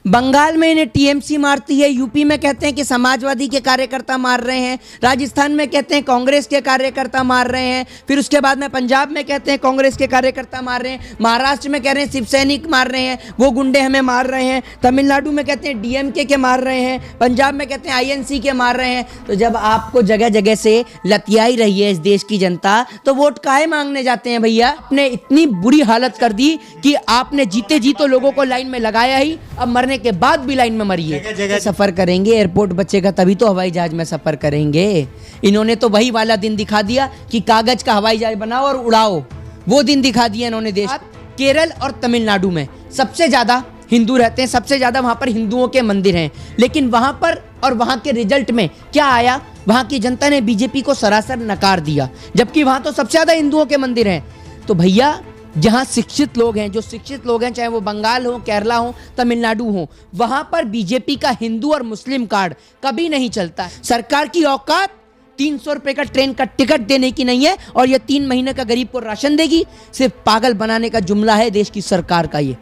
बंगाल में इन्हें टीएमसी मारती है, यूपी में कहते हैं कि समाजवादी के कार्यकर्ता मार रहे हैं, राजस्थान में कहते हैं कांग्रेस के कार्यकर्ता मार रहे हैं, फिर उसके बाद में पंजाब में कहते हैं कांग्रेस के कार्यकर्ता मार रहे हैं, महाराष्ट्र में कह रहे हैं शिव सैनिक मार रहे हैं, वो गुंडे हमें मार रहे हैं, तमिलनाडु में कहते हैं डीएमके के मार रहे हैं, पंजाब में कहते हैं आईएनसी के मार रहे हैं। तो जब आपको जगह जगह से लतियाई रही है इस देश की जनता, तो वोट काहे मांगने जाते हैं भैया? आपने इतनी बुरी हालत कर दी कि आपने जीते जी तो लोगों को लाइन में लगाया ही, अब मरने के बाद भी लाइन में मरिए। जगह जगह सफर करेंगे, एयरपोर्ट बचेगा तभी तो हवाई जहाज में सफर करेंगे। इन्होंने तो वही वाला दिन दिखा दिया कि कागज का हवाई जहाज बनाओ और उड़ाओ, वो दिन दिखा दिया इन्होंने देश। केरल और तमिलनाडु में सबसे ज्यादा हिंदू रहते हैं, सबसे ज्यादा वहां पर हिंदुओं के मंदिर हैं, लेकिन वहां पर और वहां के रिजल्ट में क्या आया? वहां की जनता ने बीजेपी को सरासर नकार दिया, जबकि वहां तो सबसे ज्यादा हिंदुओं के मंदिर हैं। तो भैया जहां शिक्षित लोग हैं, जो शिक्षित लोग हैं, चाहे वो बंगाल हो, केरला हो, तमिलनाडु हो, वहां पर बीजेपी का हिंदू और मुस्लिम कार्ड कभी नहीं चलता। सरकार की औकात 300 रुपए का ट्रेन का टिकट देने की नहीं है, और ये 3 महीने का गरीब को राशन देगी। सिर्फ पागल बनाने का जुमला है देश की सरकार का। ये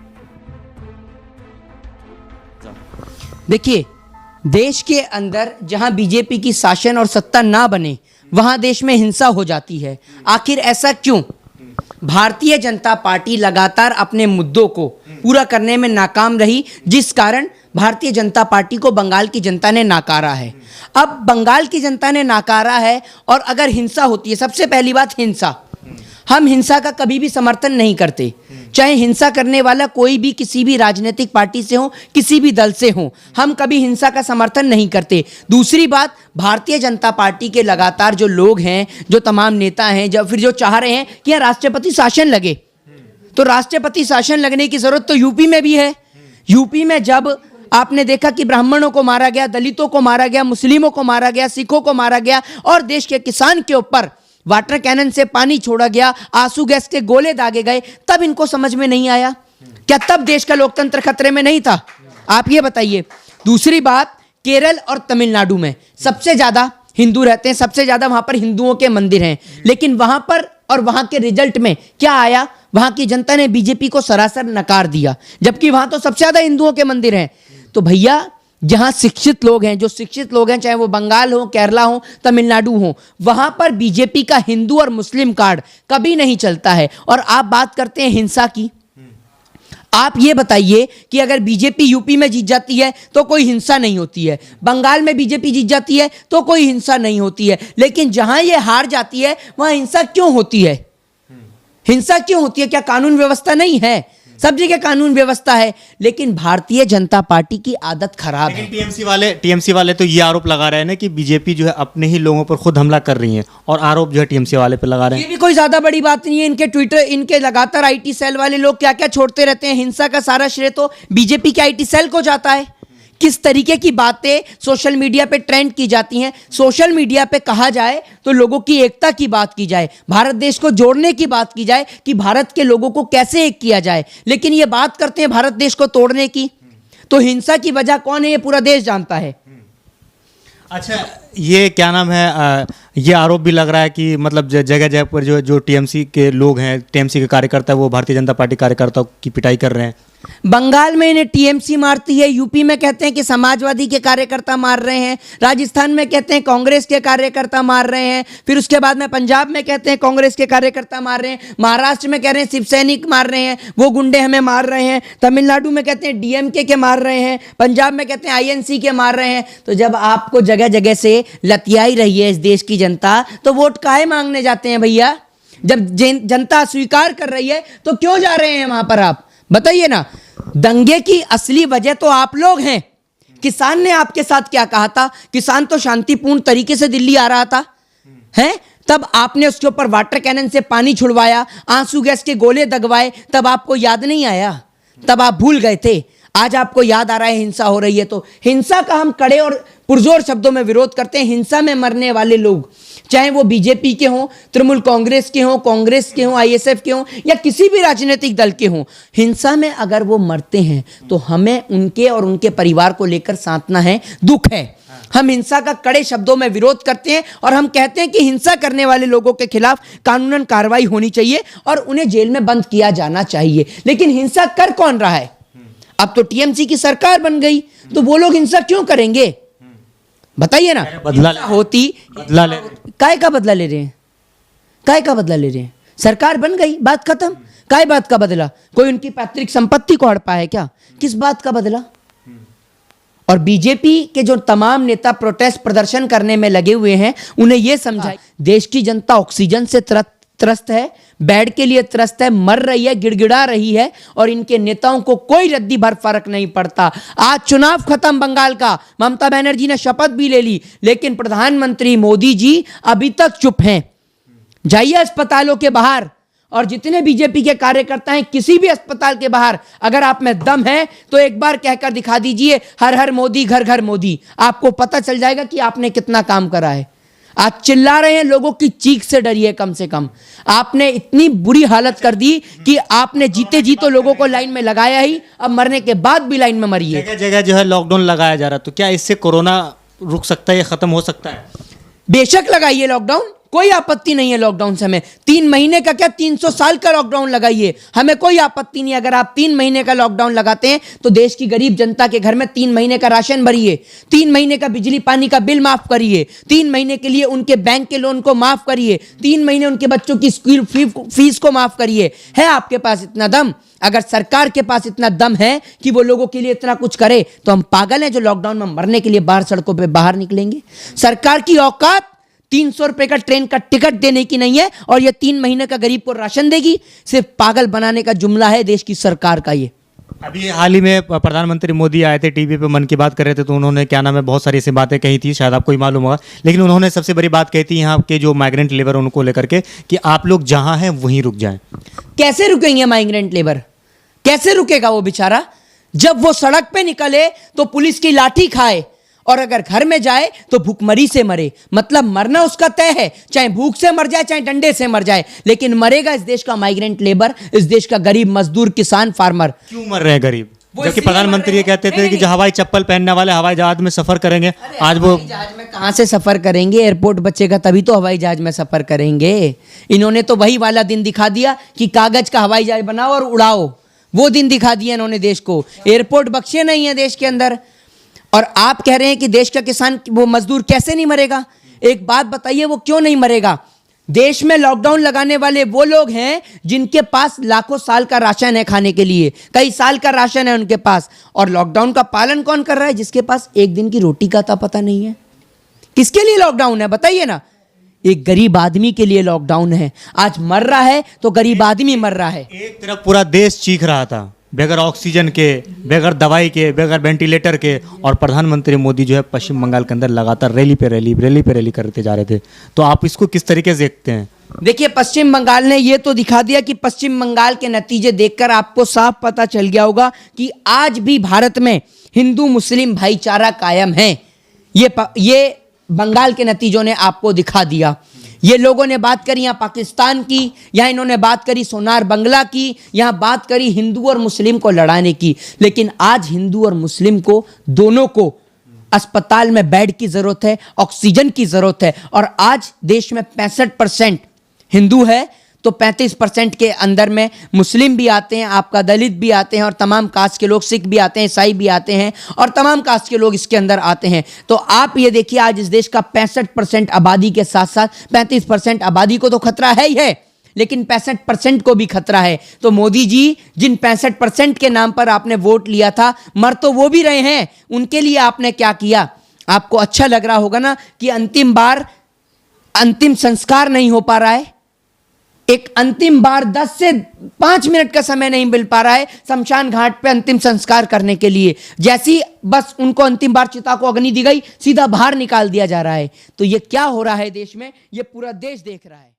देखिए, देश के अंदर जहां बीजेपी की शासन और सत्ता ना बने, वहां देश में हिंसा हो जाती है। आखिर ऐसा क्यों? भारतीय जनता पार्टी लगातार अपने मुद्दों को पूरा करने में नाकाम रही, जिस कारण भारतीय जनता पार्टी को बंगाल की जनता ने नकारा है। अब बंगाल की जनता ने नकारा है, और अगर हिंसा होती है, सबसे पहली बात हिंसा, हम हिंसा का कभी भी समर्थन नहीं करते, चाहे हिंसा करने वाला कोई भी किसी भी राजनीतिक पार्टी से हो, किसी भी दल से हो, हम कभी हिंसा का समर्थन नहीं करते। दूसरी बात, भारतीय जनता पार्टी के लगातार जो लोग हैं, जो तमाम नेता हैं, जो चाह रहे हैं कि राष्ट्रपति शासन लगे, तो राष्ट्रपति शासन लगने की जरूरत तो यूपी में भी है। यूपी में जब आपने देखा कि ब्राह्मणों को मारा गया, दलितों को मारा गया, मुस्लिमों को मारा गया, सिखों को मारा गया, और देश के किसान के ऊपर वाटर कैनन से पानी छोड़ा गया, आंसू गैस के गोले दागे गए, तब इनको समझ में नहीं आया? क्या तब देश का लोकतंत्र खतरे में नहीं था? आप ये बताइए। दूसरी बात, केरल और तमिलनाडु में सबसे ज्यादा हिंदू रहते हैं, सबसे ज्यादा वहां पर हिंदुओं के मंदिर हैं, लेकिन वहां पर और वहां के रिजल्ट में क्या आया? वहां की जनता ने बीजेपी को सरासर नकार दिया, जबकि वहां तो सबसे ज्यादा हिंदुओं के मंदिर हैं। तो भैया जहां शिक्षित लोग हैं, जो शिक्षित लोग हैं, चाहे वो बंगाल हो, केरला हो, तमिलनाडु हो, वहां पर बीजेपी का हिंदू और मुस्लिम कार्ड कभी नहीं चलता है। और आप बात करते हैं हिंसा की, आप ये बताइए कि अगर बीजेपी यूपी में जीत जाती है तो कोई हिंसा नहीं होती है, बंगाल में बीजेपी जीत जाती है तो कोई हिंसा नहीं होती है, लेकिन जहां ये हार जाती है वहां हिंसा क्यों होती है? हिंसा क्यों होती है? क्या कानून व्यवस्था नहीं है? सब जगह कानून व्यवस्था है, लेकिन भारतीय जनता पार्टी की आदत खराब है। टीएमसी वाले तो ये आरोप लगा रहे हैं ना कि बीजेपी जो है अपने ही लोगों पर खुद हमला कर रही है, और आरोप जो है टीएमसी वाले पे लगा रहे हैं। ये भी कोई ज्यादा बड़ी बात नहीं है। इनके ट्विटर, इनके लगातार आईटी सेल वाले लोग क्या क्या छोड़ते रहते हैं। हिंसा का सारा श्रेय तो बीजेपी के आईटी सेल को जाता है। किस तरीके की बातें सोशल मीडिया पे ट्रेंड की जाती हैं, सोशल मीडिया पे कहा जाए तो लोगों की एकता की बात की जाए, भारत देश को जोड़ने की बात की जाए कि भारत के लोगों को कैसे एक किया जाए, लेकिन ये बात करते हैं भारत देश को तोड़ने की। तो हिंसा की वजह कौन है ये पूरा देश जानता है। अच्छा, ये क्या नाम है, ये आरोप भी लग रहा है कि मतलब जगह जगह पर जो टीएमसी के लोग हैं, टीएमसी के कार्यकर्ता, वो भारतीय जनता पार्टी कार्यकर्ताओं की पिटाई कर रहे हैं। बंगाल में इन्हें टीएमसी मारती है, यूपी में कहते हैं कि समाजवादी के कार्यकर्ता मार रहे हैं, राजस्थान में कहते हैं कांग्रेस के कार्यकर्ता मार रहे हैं, फिर उसके बाद में पंजाब में कहते हैं कांग्रेस के कार्यकर्ता मार रहे हैं, महाराष्ट्र में कह रहे हैं शिव सैनिक मार रहे हैं, वो गुंडे हमें मार रहे हैं, तमिलनाडु में कहते हैं डीएमके के मार रहे हैं, पंजाब में कहते हैं आईएनसी के मार रहे हैं। तो जब आपको जगह जगह से लतियाई रही है इस देश की जनता, तो वोट काहे मांगने जाते हैं भैया? जब जनता स्वीकार कर रही है तो क्यों जा रहे हैं वहां पर? आप बताइए ना। दंगे की असली वजह तो आप लोग हैं। किसान ने आपके साथ क्या कहा था? किसान तो शांतिपूर्ण तरीके से दिल्ली आ रहा था, हैं? तब आपने उसके ऊपर वाटर कैनन से पानी छुड़वाया, आंसू गैस के गोले दगवाए, तब आपको याद नहीं आया? तब आप भूल गए थे। आज आपको याद आ रहा है हिंसा हो रही है। तो हिंसा का हम कड़े और पुरजोर शब्दों में विरोध करते हैं। हिंसा में मरने वाले लोग, चाहे वो बीजेपी के हों, तृणमूल कांग्रेस के हों, आईएसएफ के हों, या किसी भी राजनीतिक दल के हों, हिंसा में अगर वो मरते हैं तो हमें उनके और उनके परिवार को लेकर सांत्वना है, दुख है। हम हिंसा का कड़े शब्दों में विरोध करते हैं, और हम कहते हैं कि हिंसा करने वाले लोगों के खिलाफ कानूनन कार्रवाई होनी चाहिए और उन्हें जेल में बंद किया जाना चाहिए। लेकिन हिंसा कर कौन रहा है? अब तो टीएमसी की सरकार बन गई, तो वो लोग हिंसा क्यों करेंगे? बताइए ना। बदला हिंसा होती, बदला ले काय का बदला ले रहे हैं? काय का बदला ले रहे हैं? सरकार बन गई, बात खत्म। काय बात का बदला? कोई उनकी पैतृक संपत्ति को हड़पा है क्या? किस बात का बदला? और बीजेपी के जो तमाम नेता प्रोटेस्ट प्रदर्शन करने में लगे हुए हैं, उन्हें यह समझाए देश की जनता ऑक्सीजन से त्रस्त है, बेड के लिए त्रस्त है, मर रही है, गिड़गिड़ा रही है, और इनके नेताओं को कोई रद्दी भर फर्क नहीं पड़ता। आज चुनाव खत्म बंगाल का, ममता बनर्जी ने शपथ भी ले ली, लेकिन प्रधानमंत्री मोदी जी अभी तक चुप हैं। जाइए अस्पतालों के बाहर, और जितने बीजेपी के कार्यकर्ता हैं, किसी भी अस्पताल के बाहर अगर आप में दम है तो एक बार कहकर दिखा दीजिए, हर हर मोदी, घर घर मोदी। आपको पता चल जाएगा कि आपने कितना काम करा है। आज चिल्ला रहे हैं, लोगों की चीख से डरिए। कम से कम आपने इतनी बुरी हालत कर दी कि आपने जीते जी तो लोगों को लाइन में लगाया ही, अब मरने के बाद भी लाइन में मरिए। जगह जगह जो है लॉकडाउन लगाया जा रहा है, तो क्या इससे कोरोना रुक सकता है या खत्म हो सकता है? बेशक लगाइए लॉकडाउन, कोई आपत्ति नहीं है लॉकडाउन से। हमें 3 महीने का क्या, 300 साल का लॉकडाउन लगाइए, हमें कोई आपत्ति नहीं। अगर आप 3 महीने का लॉकडाउन लगाते हैं तो देश की गरीब जनता के घर में 3 महीने का राशन भरिए, 3 महीने का बिजली पानी का बिल माफ करिए, 3 महीने के लिए उनके बैंक के लोन को माफ करिए, 3 महीने उनके बच्चों की स्कूल फीस को माफ करिए। है आपके पास इतना दम? अगर सरकार के पास इतना दम है कि वो लोगों के लिए इतना कुछ करे, तो हम पागल हैं जो लॉकडाउन में मरने के लिए बाहर सड़कों पे बाहर निकलेंगे? सरकार की औकात 300 रुपए का ट्रेन का टिकट देने की नहीं है, और ये 3 महीने का गरीब को राशन देगी। सिर्फ पागल बनाने का जुमला है देश की सरकार का ये। अभी हाल ही में प्रधानमंत्री मोदी आए थे, टीवी पे मन की बात कर रहे थे, तो उन्होंने क्या नाम है बहुत सारी ऐसी बातें कही थी, शायद आपको ही मालूम होगा। लेकिन उन्होंने सबसे बड़ी बात कही थी यहाँ के जो माइग्रेंट लेबर उनको लेकर के, कि आप लोग जहाँ हैं वहीं रुक जाएं। कैसे रुकेंगे माइग्रेंट लेबर? कैसे रुकेगा वो बेचारा? जब वो सड़क पे निकले तो पुलिस की लाठी खाए, और अगर घर में जाए तो भूखमरी से मरे। मतलब मरना उसका तय है, चाहे भूख से मर जाए, चाहे डंडे से मर जाए, लेकिन मरेगा इस देश का माइग्रेंट लेबर, इस देश का गरीब मजदूर, किसान, फार्मर। क्यों मर रहे हैं गरीब? जबकि प्रधानमंत्री ये कहते थे कि जो हवाई चप्पल पहनने वाले हवाई जहाज में सफर करेंगे, आज वो जहाज में कहां से सफर करेंगे? एयरपोर्ट बचेगा तभी तो हवाई जहाज में सफर करेंगे। इन्होंने तो वही वाला दिन दिखा दिया कि कागज का हवाई जहाज बनाओ और उड़ाओ, वो दिन दिखा दिया इन्होंने देश को। एयरपोर्ट बख्शे नहीं है देश के अंदर, और आप कह रहे हैं कि देश का किसान, वो मजदूर कैसे नहीं मरेगा? एक बात बताइए, वो क्यों नहीं मरेगा? देश में लॉकडाउन लगाने वाले वो लोग हैं जिनके पास लाखों साल का राशन है खाने के लिए, कई साल का राशन है उनके पास, और लॉकडाउन का पालन कौन कर रहा है? जिसके पास एक दिन की रोटी का था पता नहीं है। किसके लिए लॉकडाउन है बताइए ना? एक गरीब आदमी के लिए लॉकडाउन है। आज मर रहा है तो गरीब आदमी मर रहा है। एक तरफ पूरा देश चीख रहा था बगैर ऑक्सीजन के, बगैर दवाई के, बगैर वेंटिलेटर के, और प्रधानमंत्री मोदी जो है पश्चिम बंगाल के अंदर लगातार रैली पे रैली करते जा रहे थे। तो आप इसको किस तरीके से देखते हैं? देखिए, पश्चिम बंगाल ने ये तो दिखा दिया कि पश्चिम बंगाल के नतीजे देखकर आपको साफ पता चल गया होगा कि आज भी भारत में हिंदू मुस्लिम भाईचारा कायम है। ये बंगाल के नतीजों ने आपको दिखा दिया। ये लोगों ने बात करी यहाँ पाकिस्तान की, यहाँ इन्होंने बात करी सोनार बंगला की, यहाँ बात करी हिंदू और मुस्लिम को लड़ाने की, लेकिन आज हिंदू और मुस्लिम को, दोनों को अस्पताल में बेड की जरूरत है, ऑक्सीजन की जरूरत है। और आज देश में 65% हिंदू है, तो 35% के अंदर में मुस्लिम भी आते हैं, आपका दलित भी आते हैं, और तमाम कास्ट के लोग, सिख भी आते हैं, ईसाई भी आते हैं, और तमाम कास्ट के लोग इसके अंदर आते हैं। तो आप ये देखिए, आज इस देश का 65% आबादी के साथ साथ 35% आबादी को तो खतरा है ही है, लेकिन 65% को भी खतरा है। तो मोदी जी, जिन 65% के नाम पर आपने वोट लिया था, मर तो वो भी रहे हैं, उनके लिए आपने क्या किया? आपको अच्छा लग रहा होगा ना कि अंतिम बार अंतिम संस्कार नहीं हो पा रहा है, एक अंतिम बार 10 से 5 मिनट का समय नहीं मिल पा रहा है शमशान घाट पे अंतिम संस्कार करने के लिए। जैसी बस उनको अंतिम बार चिता को अग्नि दी गई, सीधा बाहर निकाल दिया जा रहा है। तो ये क्या हो रहा है देश में, ये पूरा देश देख रहा है।